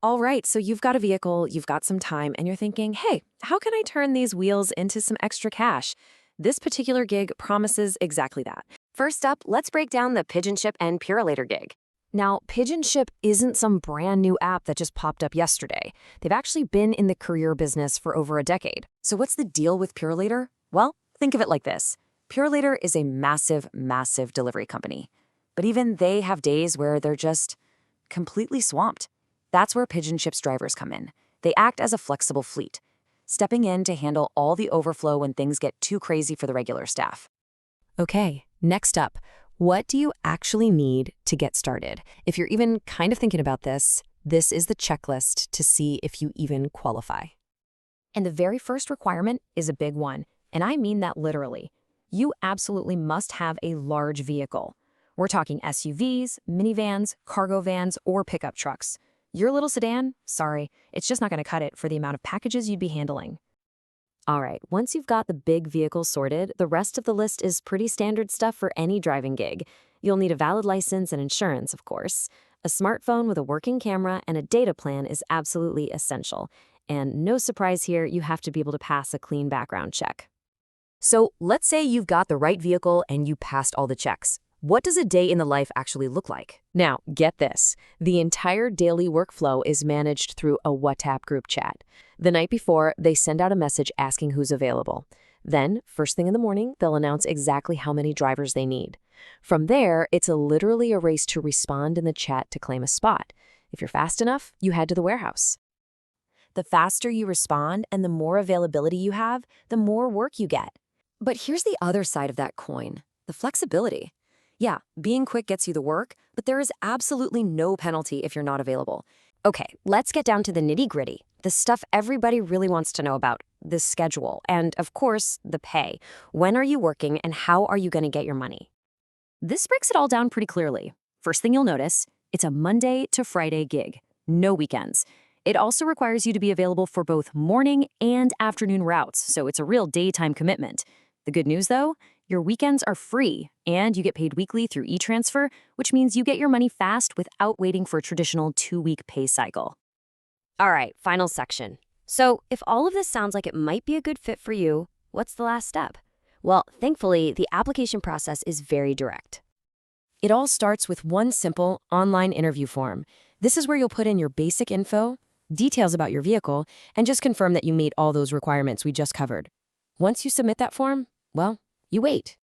All right, so you've got a vehicle, you've got some time, and you're thinking, hey, how can I turn these wheels into some extra cash? This particular gig promises exactly that. First up, let's break down the PigeonShip and Purolator gig. Now, PigeonShip isn't some brand new app that just popped up yesterday. They've actually been in the courier business for over a decade. So what's the deal with Purolator? Well, think of it like this. Purolator is a massive, massive delivery company. But even they have days where they're just completely swamped. That's where PigeonShip's drivers come in. They act as a flexible fleet, stepping in to handle all the overflow when things get too crazy for the regular staff. Okay, next up, what do you actually need to get started? If you're even kind of thinking about this, this is the checklist to see if you even qualify. And the very first requirement is a big one, and I mean that literally. You absolutely must have a large vehicle. We're talking SUVs, minivans, cargo vans, or pickup trucks. Your little sedan? Sorry, it's just not going to cut it for the amount of packages you'd be handling. All right, once you've got the big vehicle sorted, the rest of the list is pretty standard stuff for any driving gig. You'll need a valid license and insurance, of course. A smartphone with a working camera and a data plan is absolutely essential. And no surprise here, you have to be able to pass a clean background check. So let's say you've got the right vehicle and you passed all the checks. What does a day in the life actually look like? Now, get this. The entire daily workflow is managed through a WhatsApp group chat. The night before, they send out a message asking who's available. Then, first thing in the morning, they'll announce exactly how many drivers they need. From there, it's literally a race to respond in the chat to claim a spot. If you're fast enough, you head to the warehouse. The faster you respond and the more availability you have, the more work you get. But here's the other side of that coin, the flexibility. Yeah, being quick gets you the work, but there is absolutely no penalty if you're not available. Okay, let's get down to the nitty-gritty, the stuff everybody really wants to know about, the schedule, and of course, the pay. When are you working and how are you going to get your money? This breaks it all down pretty clearly. First thing you'll notice, it's a Monday to Friday gig, no weekends. It also requires you to be available for both morning and afternoon routes, so it's a real daytime commitment. The good news, though, your weekends are free, and you get paid weekly through e-transfer, which means you get your money fast without waiting for a traditional 2-week pay cycle. All right, final section. So if all of this sounds like it might be a good fit for you, what's the last step? Well, thankfully, the application process is very direct. It all starts with one simple online interview form. This is where you'll put in your basic info, details about your vehicle, and just confirm that you meet all those requirements we just covered. Once you submit that form, well, you wait.